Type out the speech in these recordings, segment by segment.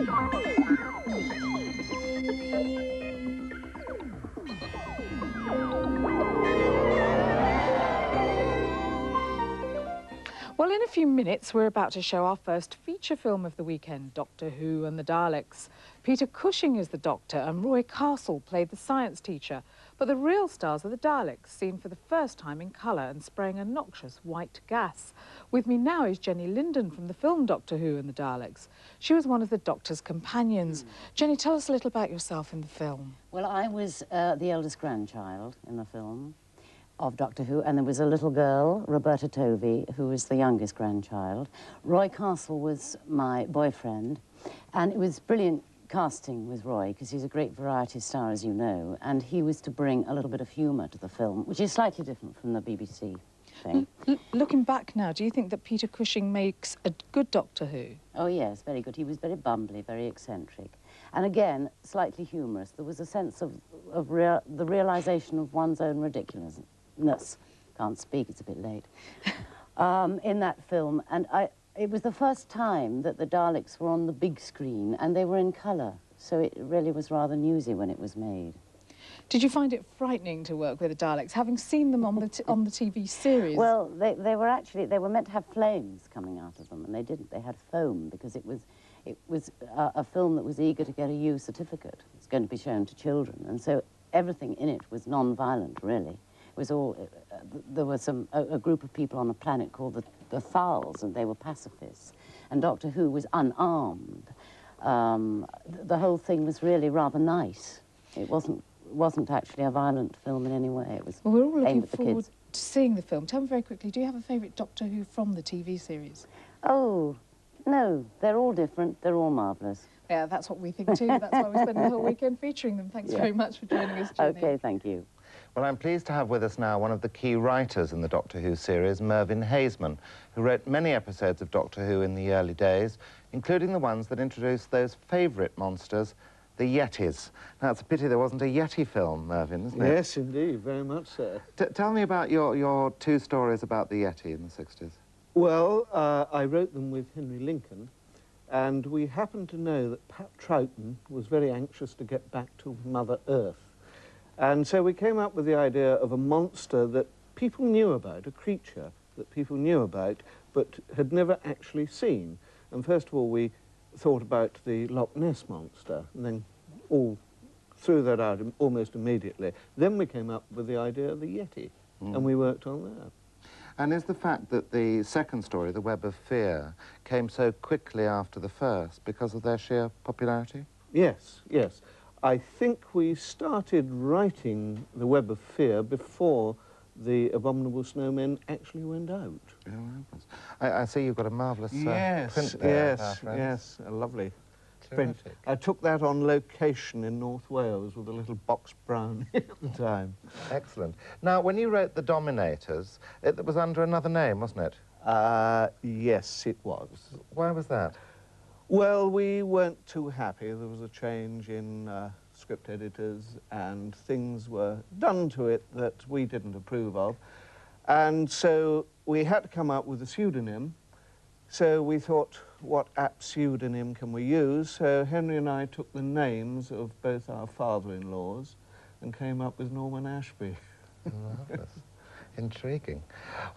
Well, in a few minutes, we're about to show our first feature film of the weekend, Doctor Who and the Daleks. Peter Cushing is the Doctor and Roy Castle played the science teacher. But the real stars are the Daleks, seen for the first time in colour and spraying a noxious white gas. With me now is Jennie Linden from the film Doctor Who and the Daleks. She was one of the Doctor's companions. Jennie, tell us a little about yourself in the film. Well, I was the eldest grandchild in the film of Doctor Who, and there was a little girl, Roberta Tovey, who was the youngest grandchild. Roy Castle was my boyfriend, and it was brilliant casting with Roy, because he's a great variety star, as you know, and he was to bring a little bit of humour to the film, which is slightly different from the BBC thing. Looking back now, do you think that Peter Cushing makes a good Doctor Who? Oh, yes, very good. He was very bumbly, very eccentric. And again, slightly humorous. There was a sense of the realisation of one's own ridiculousness. Can't speak, it's a bit late. In that film, and it was the first time that the Daleks were on the big screen, and they were in colour, so it really was rather newsy when it was made. Did you find it frightening to work with the Daleks, having seen them on the TV series? Well, they were meant to have flames coming out of them, and they didn't. They had foam, because it was a film that was eager to get a U certificate. It's going to be shown to children, and so everything in it was non-violent, really. It was all, there was a group of people on a planet called the Thals, and they were pacifists. And Doctor Who was unarmed. The whole thing was really rather nice. It wasn't actually a violent film in any way. It was well, we're all looking aimed at the forward kids. to seeing the film. Tell me very quickly, do you have a favourite Doctor Who from the TV series? Oh, no, they're all different. They're all marvellous. Yeah, that's what we think too. That's why we spent the whole weekend featuring them. Thanks very much for joining us, Jennie. OK, thank you. Well, I'm pleased to have with us now one of the key writers in the Doctor Who series, Mervyn Haisman, who wrote many episodes of Doctor Who in the early days, including the ones that introduced those favourite monsters, the Yetis. Now, it's a pity there wasn't a Yeti film, Mervyn, isn't it? Yes, indeed, very much so. Tell me about your two stories about the Yeti in the 60s. Well, I wrote them with Henry Lincoln, and we happened to know that Pat Troughton was very anxious to get back to Mother Earth. And so we came up with the idea of a monster that people knew about, a creature that people knew about, but had never actually seen. And first of all, we thought about the Loch Ness Monster, and then all threw that out almost immediately. Then we came up with the idea of the Yeti, and we worked on that. And is the fact that the second story, The Web of Fear, came so quickly after the first because of their sheer popularity? Yes, yes. I think we started writing The Web of Fear before the Abominable Snowmen actually went out. I see you've got a marvellous print there. Yes, a lovely print. I took that on location in North Wales with a little box brownie at the time. Excellent. Now, when you wrote The Dominators, it was under another name, wasn't it? Yes, it was. Why was that? Well, we weren't too happy. There was a change in script editors, and things were done to it that we didn't approve of. And so we had to come up with a pseudonym. So we thought, what apt pseudonym can we use? So Henry and I took the names of both our father-in-laws and came up with Norman Ashby. Marvellous. Intriguing.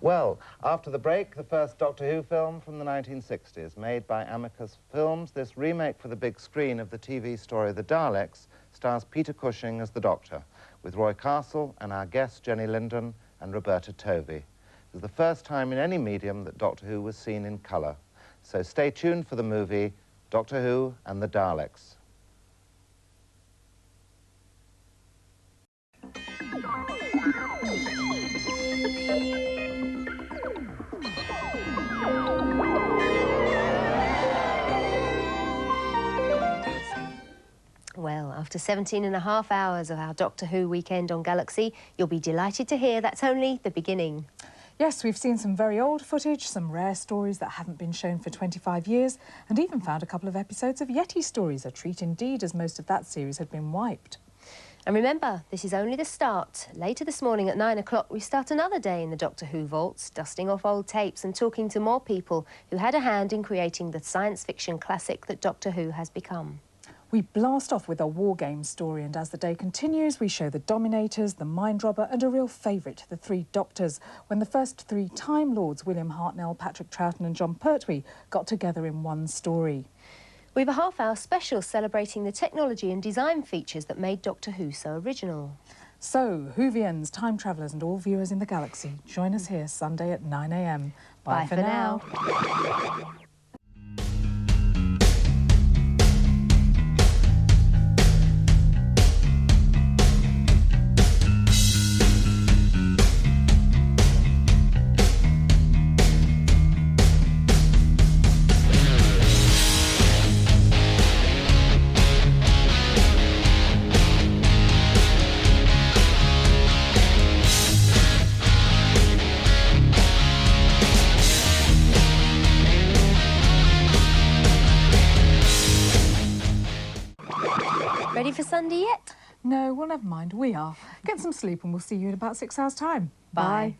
Well, after the break, the first Doctor Who film from the 1960s, made by Amicus Films. This remake for the big screen of the TV story The Daleks stars Peter Cushing as the Doctor, with Roy Castle and our guests Jennie Linden and Roberta Tovey. It was the first time in any medium that Doctor Who was seen in colour. So stay tuned for the movie Doctor Who and the Daleks. Well, after 17.5 hours of our Doctor Who weekend on Galaxy, you'll be delighted to hear that's only the beginning. Yes, we've seen some very old footage, some rare stories that haven't been shown for 25 years, and even found a couple of episodes of Yeti stories, a treat indeed, as most of that series had been wiped. And remember, this is only the start. Later this morning at 9 o'clock, we start another day in the Doctor Who vaults, dusting off old tapes and talking to more people who had a hand in creating the science fiction classic that Doctor Who has become. We blast off with a war game story, and as the day continues, we show the Dominators, the Mind Robber, and a real favourite, the Three Doctors, when the first three Time Lords, William Hartnell, Patrick Troughton and Jon Pertwee, got together in one story. We have a half-hour special celebrating the technology and design features that made Doctor Who so original. So, Whovians, time travellers and all viewers in the galaxy, join us here Sunday at 9 a.m. Bye for now. Ready for Sunday yet? No, well, never mind, we are. Get some sleep and we'll see you in about 6 hours' time. Bye.